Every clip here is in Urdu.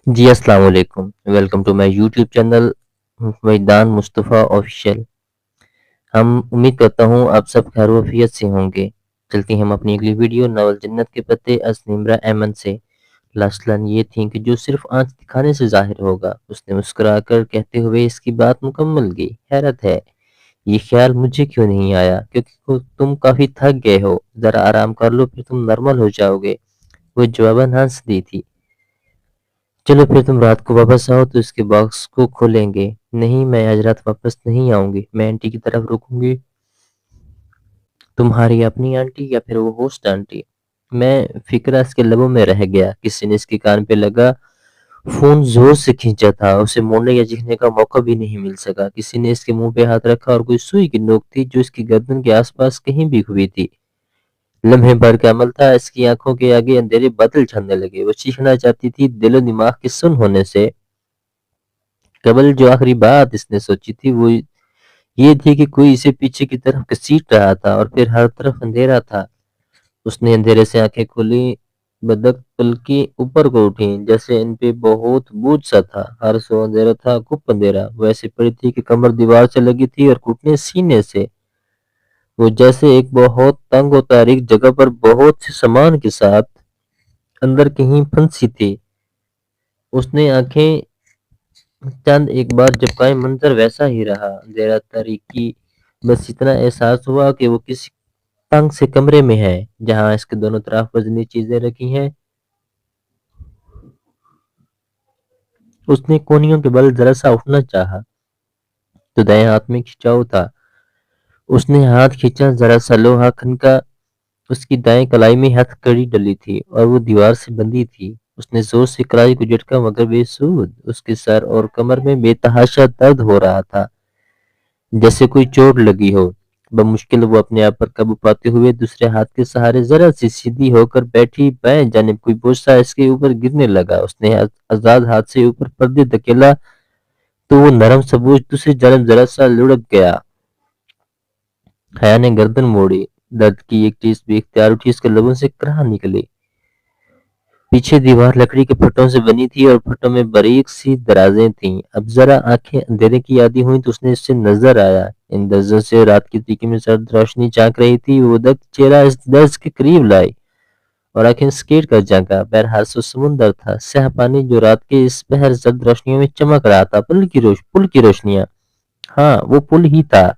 جی السلام علیکم، welcome to my YouTube channel Maidan Mustafa official. ہم امید کرتا ہوں آپ سب خیر و عافیت سے ہوں گے۔ چلتے ہیں ہم اپنی اگلی ویڈیو ناول جنت کے پتے از نمرہ ایمن سے۔ لاسٹ لائن یہ تھی کہ جو صرف آنکھ دکھانے سے ظاہر ہوگا، اس نے مسکرا کر کہتے ہوئے اس کی بات مکمل کی۔ حیرت ہے، یہ خیال مجھے کیوں نہیں آیا؟ کیونکہ تم کافی تھک گئے ہو، ذرا آرام کر لو پھر تم نارمل ہو جاؤ گے، وہ جواباً ہنس دی تھی۔ چلو پھر تم رات کو واپس آؤ تو اس کے باکس کو کھولیں گے۔ نہیں، میں آج رات واپس نہیں آؤں گی، میں آنٹی کی طرف رکوں گی۔ تمہاری اپنی آنٹی یا پھر وہ ہوسٹ آنٹی؟ میں فکرہ اس کے لبوں میں رہ گیا۔ کسی نے اس کے کان پہ لگا فون زور سے کھینچا تھا، اسے موڑنے یا چیخنے کا موقع بھی نہیں مل سکا۔ کسی نے اس کے منہ پہ ہاتھ رکھا اور کوئی سوئی کی نوک تھی جو اس کی گردن کے آس پاس کہیں بھی ہوئی تھی۔ لمحے بھر کا عمل تھا، اس کی آنکھوں کے آگے اندھیرے بادل چھانے لگے۔ وہ چیخنا چاہتی تھی، دل و دماغ کے سن ہونے سے۔ قبل جو آخری بات اس نے سوچی تھی وہ یہ تھی کہ کوئی اسے پیچھے کی طرف گھسیٹ رہا تھا اور پھر ہر طرف اندھیرا تھا۔ اس نے اندھیرے سے آنکھیں کھولی، بدک پلکیں اوپر کو اٹھیں جیسے ان پہ بہت بوجھ سا تھا۔ ہر سو اندھیرا تھا، گپ اندھیرا۔ وہ ایسے پڑی تھی کہ کمر دیوار سے لگی تھی اور گھٹنے سینے سے۔ وہ جیسے ایک بہت تنگ و تاریک جگہ پر بہت سے سامان کے ساتھ اندر کہیں پھنسی تھی۔ اس نے آنکھیں چند ایک بار جھپکائیں، منظر ویسا ہی رہا، اندھیرا، تاریکی۔ بس اتنا احساس ہوا کہ وہ کسی تنگ سے کمرے میں ہے جہاں اس کے دونوں طرف وزنی چیزیں رکھی ہیں۔ اس نے کونیوں کے بل ذرا سا اٹھنا چاہا تو دائیں ہاتھ میں کھچاؤ تھا۔ اس نے ہاتھ کھینچا، ذرا سا لوہا کھنکا۔ اس کی دائیں کلائی میں ہتھ کڑی ڈلی تھی اور وہ دیوار سے بندھی تھی۔ اس نے زور سے کلائی کو جھٹکا مگر بے سود۔ اس کے سر اور کمر میں بے تحاشا درد ہو رہا تھا، جیسے کوئی چوٹ لگی ہو۔ بمشکل وہ اپنے آپ پر قابو پاتے ہوئے دوسرے ہاتھ کے سہارے ذرا سی سیدھی ہو کر بیٹھی۔ بائیں جانب کوئی بوجھ سا اس کے اوپر گرنے لگا۔ اس نے آزاد ہاتھ سے اوپر پردے دھکیلا تو وہ نرم سا بوجھ دوسری جانب ذرا سا لڑک گیا۔ حیا نے گردن موڑی، درد کی ایک چیز بے اختیار اٹھی، اس کے لبوں سے کراہ نکلی۔ پیچھے دیوار لکڑی کے پھٹوں سے بنی تھی اور پھٹوں میں باریک سی درازیں تھیں۔ اب ذرا آنکھیں اندھیرے کی عادی ہوئیں تو اس نے اس سے نظر آیا۔ ان درزوں سے رات کی تیکی میں سرد روشنی چاک رہی تھی۔ وہ دک چہرہ اس درز کے قریب لائی اور آنکھیں سکیٹ کر جھانکا۔ بہرحال سو سمندر تھا، سیاہ پانی جو رات کے اس پہر زرد روشنیوں میں چمک رہا تھا۔ پل کی روشنیاں، ہاں وہ پل ہی تھا۔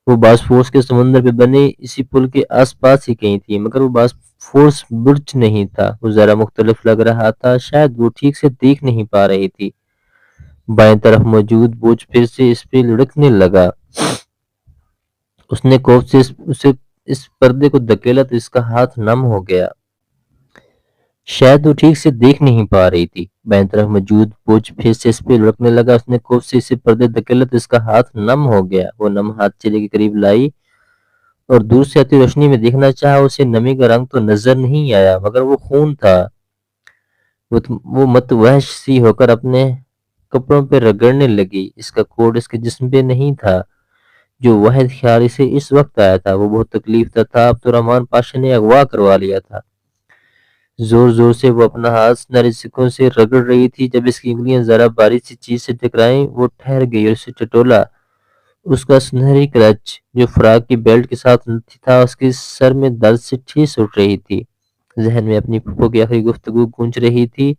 وہ باسفورس کے سمندر پہ بنے اسی پل کے آس پاس ہی کہیں تھی، مگر وہ باسفورس برج نہیں تھا۔ وہ ذرا مختلف لگ رہا تھا، شاید وہ ٹھیک سے دیکھ نہیں پا رہی تھی۔ بائیں طرف موجود بوجھ پھر سے اس پہ لڑکنے لگا۔ اس نے خوف سے اس پردے کو دھکیلا تو اس کا ہاتھ نم ہو گیا۔ شاید وہ ٹھیک سے دیکھ نہیں پا رہی تھی۔ بائیں طرف موجود بوجھ پھر سے اس پہ لڑکنے لگا۔ اس نے خوف سے اسے پردے دھکیلا تو اس کا ہاتھ نم ہو گیا۔ وہ نم ہاتھ چہرے کے قریب لائی اور دور سے آتی روشنی میں دیکھنا چاہا۔ اسے نمی کا رنگ تو نظر نہیں آیا مگر وہ خون تھا۔ وہ متوحش سی ہو کر اپنے کپڑوں پہ رگڑنے لگی۔ اس کا کوٹ اس کے جسم پہ نہیں تھا جو واحد خیال اسے اس وقت آیا تھا۔ وہ بہت تکلیف دہ تھا۔ عبدالرحمن پاشا نے اغوا کروا لیا تھا۔ زور زور سے وہ اپنا ہاتھ سنہری سکوں سے رگڑ رہی تھی۔ جب اس کی انگلیاں ذرا باریک سی چیز سے ٹکرائیں وہ ٹھہر گئی اور اسے ٹٹولا۔ اس کا سنہری کلچ جو فراق کی بیلٹ کے ساتھ تھا اس کے سر میں درد سے ٹھیس اٹھ رہی تھی۔ ذہن میں اپنی پھوپھو کی آخری گفتگو گونج رہی تھی۔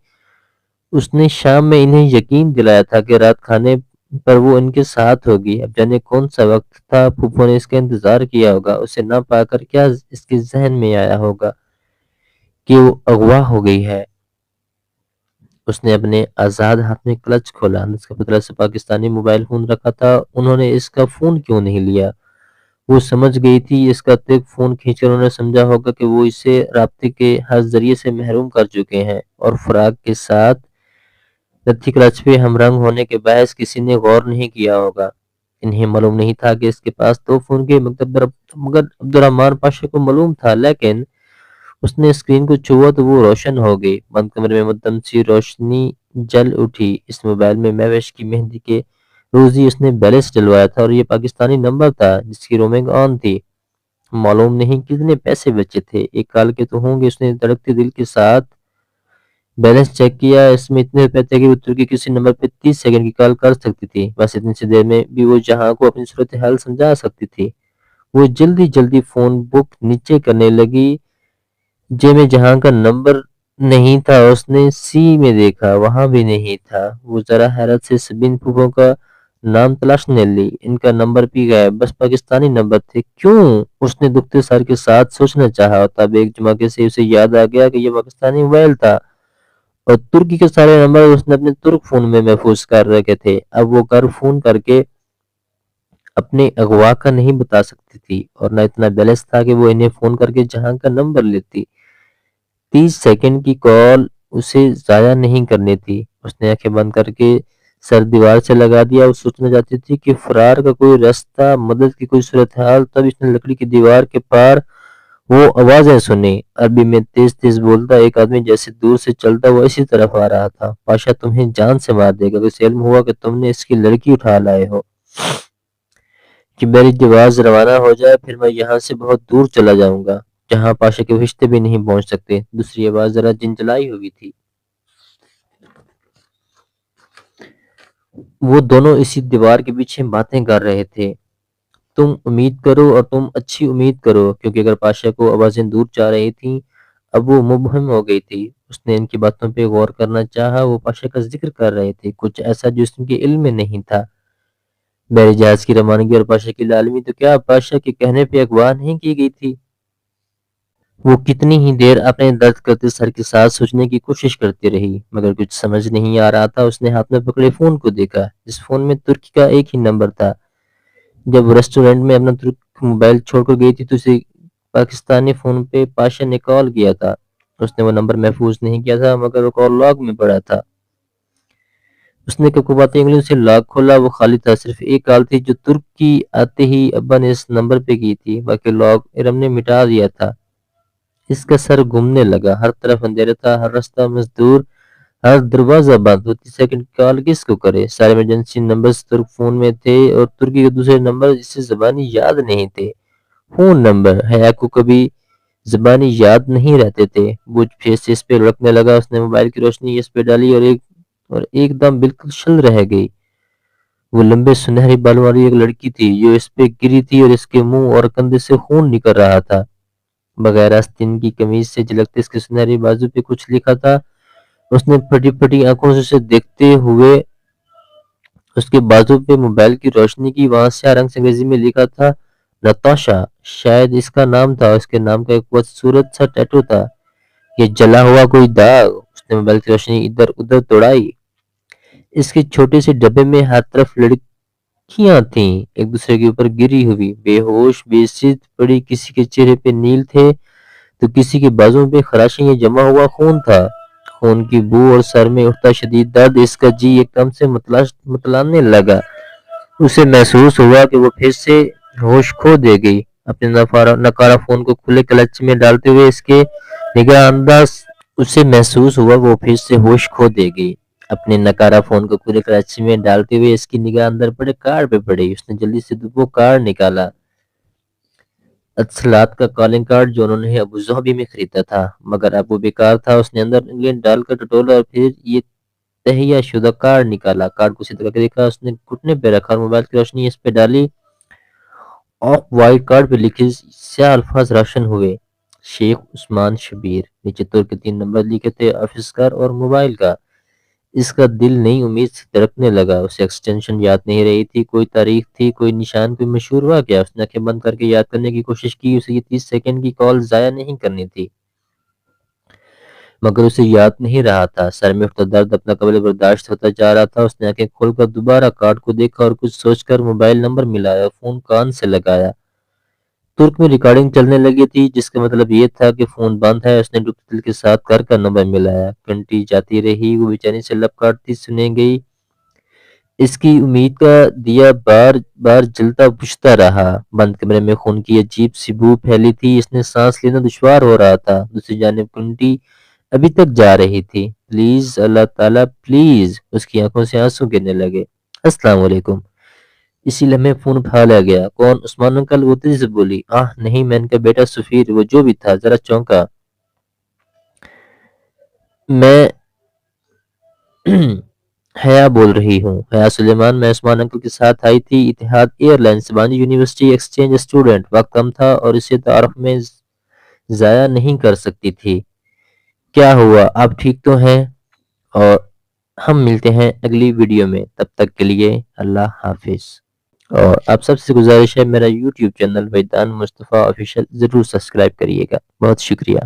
اس نے شام میں انہیں یقین دلایا تھا کہ رات کھانے پر وہ ان کے ساتھ ہوگی۔ اب جانے کون سا وقت تھا، پھوپھو نے اس کا انتظار کیا ہوگا۔ اسے نہ پا کر کیا اس کے ذہن میں آیا ہوگا کہ وہ اغوا ہو گئی ہے۔ اس نے اپنے آزاد ہاتھ میں کلچ کھولا۔ اس کا پتلا سے پاکستانی موبائل فون رکھا تھا، انہوں نے اس کا فون کیوں نہیں لیا؟ وہ سمجھ گئی تھی اس کا تک فون کھینچ کر انہوں نے سمجھا ہوگا کہ وہ اسے رابطے کے ہر ذریعے سے محروم کر چکے ہیں، اور فراق کے ساتھ لتھی کلچ پہ ہم رنگ ہونے کے باعث کسی نے غور نہیں کیا ہوگا۔ انہیں معلوم نہیں تھا کہ اس کے پاس دو فون کے مگر عبدالرحمن پاشا کو معلوم تھا، لیکن اس نے اسکرین کو چھوا تو وہ روشن ہو گئی۔ بند کمرے میں مدھم سی روشنی جل اٹھی۔ اس موبائل میں مہوش کی مہندی کے روزی اس نے بیلنس ڈلوایا تھا اور یہ پاکستانی نمبر تھا جس کی رومنگ آن تھی۔ معلوم نہیں کتنے پیسے بچے تھے، ایک کال کے تو ہوں گے۔ اس نے دھڑکتے دل کے ساتھ بیلنس چیک کیا، اس میں اتنے روپے تھے کہ وہ ترکی کسی نمبر پہ 30 سیکنڈ کی کال کر سکتی تھی، بس اتنی سی دیر میں بھی وہ جہاں کو اپنی صورتحال سمجھا سکتی تھی۔ وہ جلدی جلدی فون بک نیچے کرنے لگی۔ جے میں جہاں کا نمبر نہیں تھا، اس نے سی میں دیکھا، وہاں بھی نہیں تھا۔ وہ ذرا حیرت سے سبین پھوپھوں کا نام تلاشنے لی، ان کا نمبر بھی غائب، بس پاکستانی نمبر تھے۔ کیوں؟ اس نے دکھتے سر کے ساتھ سوچنا چاہا، تب ایک جھماکے سے اسے یاد آ گیا کہ یہ پاکستانی موبائل تھا اور ترکی کے سارے نمبر اس نے اپنے ترک فون میں محفوظ کر رکھے تھے۔ اب وہ گھر فون کر کے اپنے اغوا کا نہیں بتا سکتی تھی، اور نہ اتنا بیلنس تھا کہ وہ انہیں فون کر کے جہاں کا نمبر لیتی۔ 30 سیکنڈ کی کال اسے ضائع نہیں کرنی تھی۔ اس نے آنکھیں بند کر کے سر دیوار سے لگا دیا۔ وہ سوچنا چاہتی تھی کہ فرار کا کوئی راستہ، مدد کی کوئی صورتحال۔ تب اس نے لکڑی کی دیوار کے پار وہ آوازیں سنی، عربی میں تیز تیز بولتا ایک آدمی جیسے دور سے چلتا ہوا اسی طرف آ رہا تھا۔ پاشا تمہیں جان سے مار دے گا، اسے علم ہوا کہ تم نے اس کی لڑکی اٹھا لائے ہو، کہ میری جواز روانہ ہو جائے، پھر میں یہاں سے بہت دور چلا جاؤں گا جہاں پاشا کے رشتے بھی نہیں پہنچ سکتے۔ دوسری آواز ذرا جنجلائی ہوئی تھی۔ وہ دونوں اسی دیوار کے پیچھے باتیں کر رہے تھے۔ تم امید کرو اور تم اچھی امید کرو، کیونکہ اگر پاشا کو آوازیں دور جا رہی تھیں، اب وہ مبہم ہو گئی تھی۔ اس نے ان کی باتوں پہ غور کرنا چاہا۔ وہ پاشا کا ذکر کر رہے تھے، کچھ ایسا جو اس کے علم میں نہیں تھا۔ بحری جہاز کی روانگی اور پاشا کی لالمی، تو کیا پاشا کے کہنے پہ اغوا نہیں کی گئی تھی؟ وہ کتنی ہی دیر اپنے درد کرتے سر کے ساتھ سوچنے کی کوشش کرتی رہی، مگر کچھ سمجھ نہیں آ رہا تھا۔ اس نے ہاتھ میں پکڑے فون کو دیکھا، جس فون میں ترکی کا ایک ہی نمبر تھا۔ جب وہ ریسٹورنٹ میں اپنا ترک موبائل چھوڑ کر گئی تھی تو اسے پاکستانی فون پہ پاشا نے کال کیا تھا۔ اس نے وہ نمبر محفوظ نہیں کیا تھا، مگر وہ کال لاگ میں پڑا تھا۔ اس نے کپکپاتی انگلیوں سے لاگ کھولا، وہ خالی تھا۔ صرف ایک کال تھی جو ترک کی آتے ہی ابا نے اس نمبر پہ کی تھی، باقی لاگ ارم نے مٹا دیا تھا۔ اس کا سر گھومنے لگا، ہر طرف اندھیرا تھا، ہر راستہ مسدود، ہر دروازہ بند۔ 30 سیکنڈ کی کال کس کو کرے؟ سارے ایمرجنسی نمبرز ترک فون میں تھے اور ترکی کے دوسرے نمبر اسے زبانی یاد نہیں تھے۔ فون نمبر حیا کو کبھی زبانی یاد نہیں رہتے تھے۔ وہ پھر سے اس پہ لڑکنے لگا۔ اس نے موبائل کی روشنی اس پہ ڈالی اور ایک دم بالکل شل رہ گئی۔ وہ لمبے سنہرے بالوں والی ایک لڑکی تھی جو اس پہ گری تھی اور اس کے منہ اور کندھے سے خون نکل رہا تھا۔ بغیر آستین کی قمیض سے جھلکتے اس کے سنہری بازو پہ کچھ لکھا تھا۔ اس نے پھٹی پھٹی آنکھوں سے اسے دیکھتے ہوئے اس کے بازو پہ موبائل کی روشنی کی، وہاں سیاہ رنگ سے انگریزی میں لکھا تھا نتاشا، شاید اس کا نام تھا۔ اس کے نام کا ایک خوبصورت سا ٹیٹو تھا۔ یہ جلا ہوا کوئی داغ؟ اس نے موبائل کی روشنی ادھر ادھر دوڑائی۔ اس کے چھوٹے سے ڈبے میں ہر طرف لڑکیاں تھیں، ایک دوسرے کے اوپر گری ہوئی، بے ہوش بے ست پڑی۔ کسی کے چہرے پہ نیل تھے تو کسی کے بازوں پہ خراشیں، یہ جمع ہوا خون تھا، خون کی بو، اور سر میں اٹھتا شدید درد۔ اس کا جی ایک دم سے متلانے لگا۔ اسے محسوس ہوا کہ وہ پھر سے ہوش کھو دے گئی۔ اپنے نکارہ فون کو کھلے کلچ میں ڈالتے ہوئے اس کے نگاہ انداز اسے محسوس ہوا وہ پھر سے ہوش کھو دے گئی۔ اپنے نکارہ فون کو کھلے کلچ میں ڈالتے ہوئے اس کی نگاہ اندر پڑے کارڈ پہ پڑی۔ اس نے جلدی سے وہ کارڈ نکالا، اتصالات کا کالنگ کارڈ جو انہوں نے ابو ظہبی میں خریدا تھا، مگر اب وہ بیکار تھا۔ اس نے اندر انگلینڈ ڈال کر ٹٹولا اور پھر یہ تہیہ شدہ کارڈ نکالا۔ کارڈ کو سیدھا کر کے دیکھا، اس نے گھٹنے پہ رکھا اور موبائل کی روشنی اس پہ ڈالی۔ آف وائٹ کارڈ پہ لکھے سیاہ الفاظ روشن ہوئے، شیخ عثمان شبیر۔ نیچے ترک کے 3 نمبر لکھے تھے، آفس کا اور موبائل کا۔ اس کا دل نئی امید سے دھڑکنے لگا۔ اسے ایکسٹینشن یاد نہیں رہی تھی، کوئی تاریخ تھی، کوئی نشان، کوئی مشہور واقعہ۔ اس نے آنکھیں بند کر کے یاد کرنے کی کوشش کی۔ اسے یہ 30 سیکنڈ کی کال ضائع نہیں کرنی تھی، مگر اسے یاد نہیں رہا تھا۔ سر میں اٹھتا درد اپنا قابل برداشت ہوتا جا رہا تھا۔ اس نے آنکھیں کھول کر دوبارہ کارڈ کو دیکھا اور کچھ سوچ کر موبائل نمبر ملایا، فون کان سے لگایا۔ ترک میں ریکارڈنگ چلنے لگی تھی، جس کا مطلب یہ تھا کہ فون بند ہے۔ اس نے ڈوبتے دل کے ساتھ گھر کا نمبر ملایا۔ گھنٹی جاتی رہی، وہ بیچانی سے لب کاٹتی سنیں گئی۔ اس کی امید کا دیا بار بار جلتا بجھتا رہا۔ بند کمرے میں خون کی عجیب سی بو پھیلی تھی۔ اس نے سانس لینا دشوار ہو رہا تھا۔ دوسری جانب گھنٹی ابھی تک جا رہی تھی۔ پلیز اللہ تعالیٰ پلیز! اس کی آنکھوں سے آنسو گرنے لگے۔ السلام علیکم۔ اسی لمحے فون اٹھا لیا گیا۔ کون؟ عثمان انکل، وہ تیزی سے بولی۔ نہیں، میں ان کا بیٹا سفیر۔ وہ جو بھی تھا ذرا چونکا۔ میں حیا بول رہی ہوں۔ حیا سلیمان میں عثمان انکل کے ساتھ آئی تھی۔ اتحاد ایئر لائن سے بانی یونیورسٹی ایکسچینج اسٹوڈنٹ، وقت کم تھا اور اسے تعارف میں ضائع نہیں کر سکتی تھی۔ کیا ہوا، آپ ٹھیک تو ہیں؟ اور ہم ملتے ہیں اگلی ویڈیو میں، تب تک کے لیے اللہ حافظ۔ اور آپ سب سے گزارش ہے میرا یوٹیوب چینل وحیدان مصطفیٰ آفیشیل ضرور سبسکرائب کریے گا۔ بہت شکریہ۔